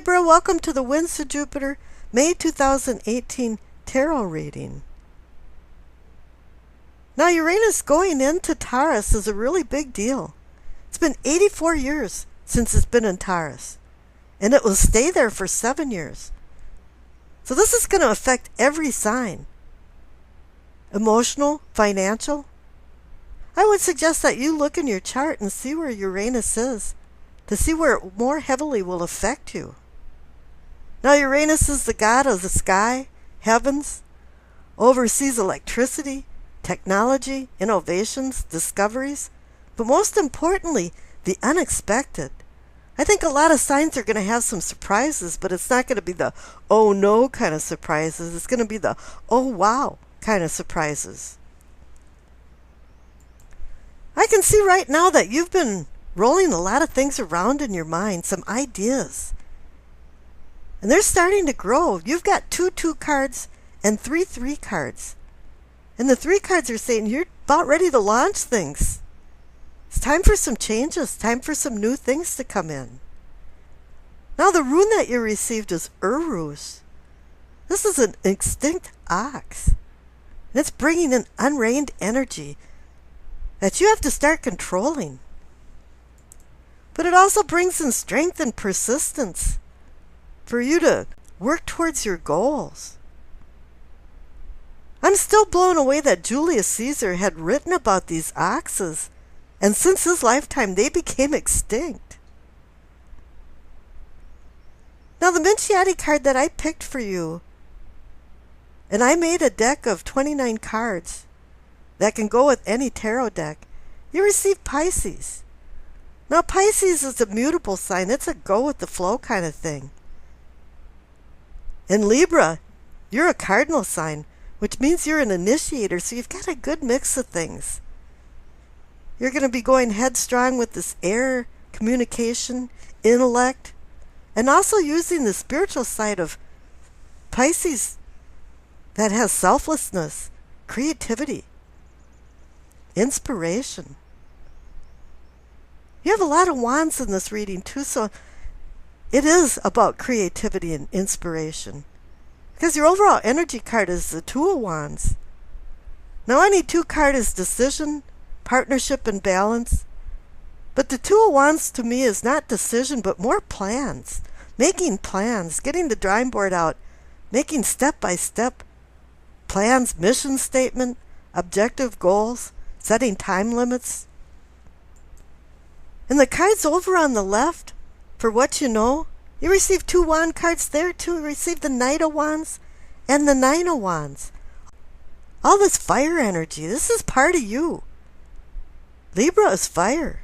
Libra, welcome to the Winds of Jupiter, May 2018 Tarot reading. Now Uranus going into Taurus is a really big deal. It's been 84 years since it's been in Taurus, and it will stay there for 7 years. So this is going to affect every sign. Emotional, financial. I would suggest that you look in your chart and see where Uranus is, to see where it more heavily will affect you. Now Uranus is the god of the sky, heavens, oversees electricity, technology, innovations, discoveries, but most importantly, the unexpected. I think a lot of signs are going to have some surprises, but it's not going to be the oh no kind of surprises. It's going to be the oh wow kind of surprises. I can see right now that you've been rolling a lot of things around in your mind, some ideas. And they're starting to grow. You've got 2 cards and 3 cards. And the 3 cards are saying you're about ready to launch things. It's time for some changes, time for some new things to come in. Now the rune that you received is Urus. This is an extinct ox. And it's bringing an unreined energy that you have to start controlling. But it also brings in strength and persistence for you to work towards your goals. I'm still blown away that Julius Caesar had written about these oxes, and since his lifetime they became extinct. Now the Minchiati card that I picked for you, and I made a deck of 29 cards that can go with any tarot deck, you receive Pisces. Now Pisces is a mutable sign. It's a go with the flow kind of thing. In Libra, you're a cardinal sign, which means you're an initiator, so you've got a good mix of things. You're going to be going headstrong with this air, communication, intellect, and also using the spiritual side of Pisces that has selflessness, creativity, inspiration. You have a lot of wands in this reading too, so it is about creativity and inspiration. Because your overall energy card is the 2 of Wands. Now any 2 card is decision, partnership, and balance. But the 2 of Wands to me is not decision, but more plans. Making plans, getting the drawing board out, making step-by-step plans, mission statement, objective goals, setting time limits. And the cards over on the left, for what you know, you receive 2 wand cards there too. You receive the Knight of Wands and the 9 of Wands. All this fire energy, this is part of you. Libra is fire.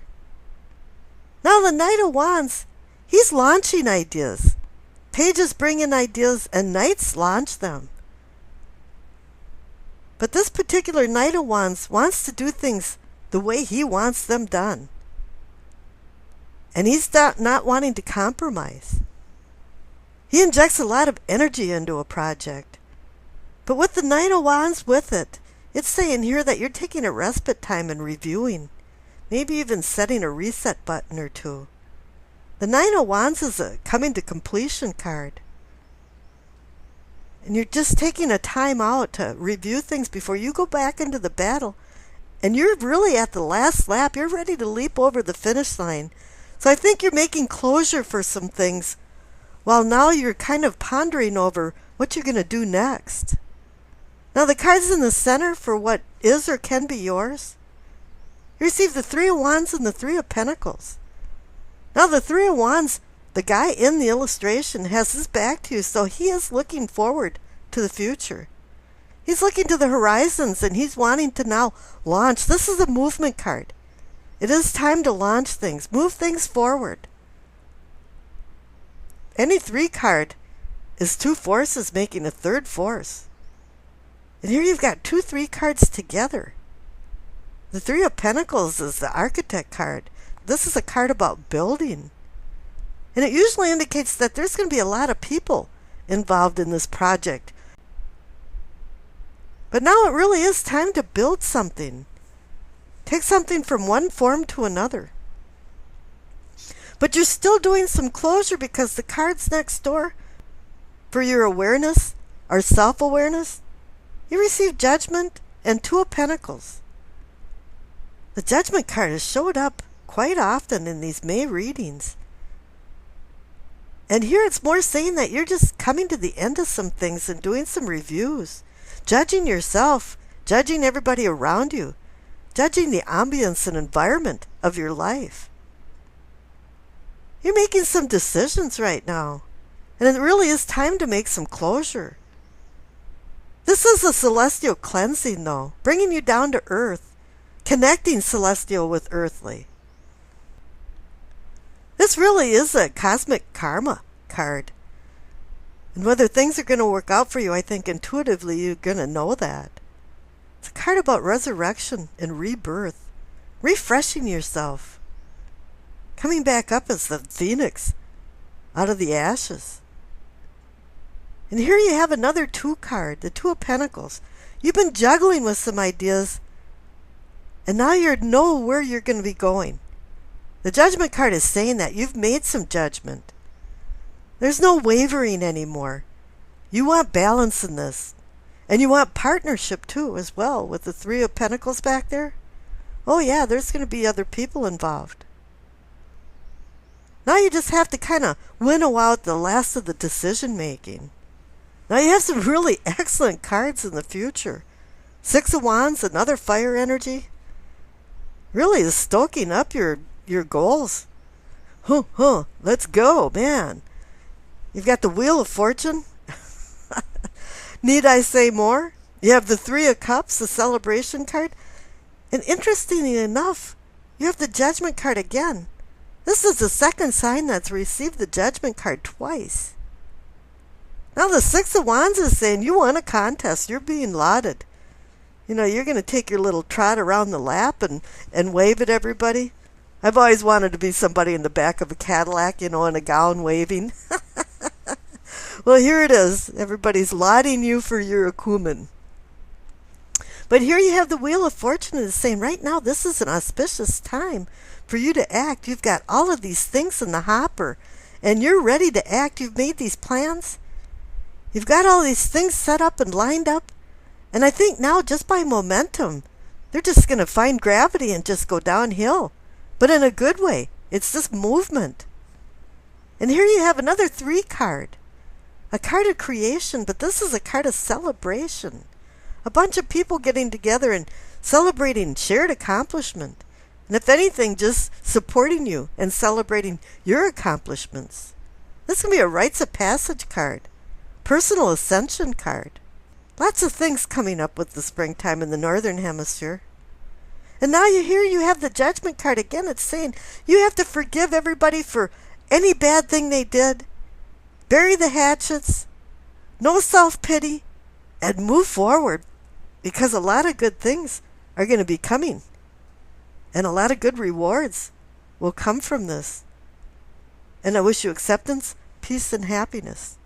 Now the Knight of Wands, he's launching ideas. Pages bring in ideas and Knights launch them. But this particular Knight of Wands wants to do things the way he wants them done. And he's not wanting to compromise. He injects a lot of energy into a project. But with the Knight of Wands with it, it's saying here that you're taking a respite time and reviewing. Maybe even setting a reset button or 2. The Nine of Wands is a coming to completion card. And you're just taking a time out to review things before you go back into the battle. And you're really at the last lap. You're ready to leap over the finish line. So I think you're making closure for some things, while now you're kind of pondering over what you're going to do next. Now the cards in the center for what is or can be yours. You receive the 3 of Wands and the 3 of Pentacles. Now the 3 of Wands, the guy in the illustration has his back to you, so he is looking forward to the future. He's looking to the horizons and he's wanting to now launch. This is a movement card. It is time to launch things, move things forward. Any 3 card is 2 forces making a 3rd force. And here you've got 2 3 cards together. The 3 of Pentacles is the architect card. This is a card about building. And it usually indicates that there's going to be a lot of people involved in this project. But now it really is time to build something. Take something from one form to another. But you're still doing some closure because the cards next door for your awareness are self-awareness. You receive Judgment and Two of Pentacles. The Judgment card has showed up quite often in these May readings. And here it's more saying that you're just coming to the end of some things and doing some reviews. Judging yourself, judging everybody around you, judging the ambience and environment of your life. You're making some decisions right now. And it really is time to make some closure. This is a celestial cleansing, though, bringing you down to earth, connecting celestial with earthly. This really is a cosmic karma card. And whether things are going to work out for you, I think intuitively you're going to know that. It's a card about resurrection and rebirth, refreshing yourself, coming back up as the phoenix out of the ashes. And here you have another Two card, the Two of Pentacles. You've been juggling with some ideas, and now you know where you're going to be going. The Judgment card is saying that you've made some judgment. There's no wavering anymore. You want balance in this. And you want partnership too as well with the Three of Pentacles back there. Oh yeah, there's going to be other people involved. Now you just have to kind of winnow out the last of the decision making. Now you have some really excellent cards in the future. Six of Wands, another fire energy. Really is stoking up your goals. Let's go, man. You've got the Wheel of Fortune. Need I say more? You have the Three of Cups, the celebration card. And interestingly enough, you have the Judgment card again. This is the second sign that's received the Judgment card twice. Now the Six of Wands is saying you won a contest. You're being lauded. You know, you're going to take your little trot around the lap and wave at everybody. I've always wanted to be somebody in the back of a Cadillac, you know, in a gown waving. Well, here it is. Everybody's lauding you for your acumen. But here you have the Wheel of Fortune is saying right now this is an auspicious time for you to act. You've got all of these things in the hopper, and you're ready to act. You've made these plans. You've got all these things set up and lined up. And I think now just by momentum, they're just going to find gravity and just go downhill. But in a good way. It's just movement. And here you have another Three card. A card of creation, but this is a card of celebration. A bunch of people getting together and celebrating shared accomplishment. And if anything, just supporting you and celebrating your accomplishments. This can be a rites of passage card. Personal ascension card. Lots of things coming up with the springtime in the northern hemisphere. And now you have the Judgment card again. It's saying you have to forgive everybody for any bad thing they did. Bury the hatchets. No self-pity. And move forward. Because a lot of good things are going to be coming. And a lot of good rewards will come from this. And I wish you acceptance, peace, and happiness.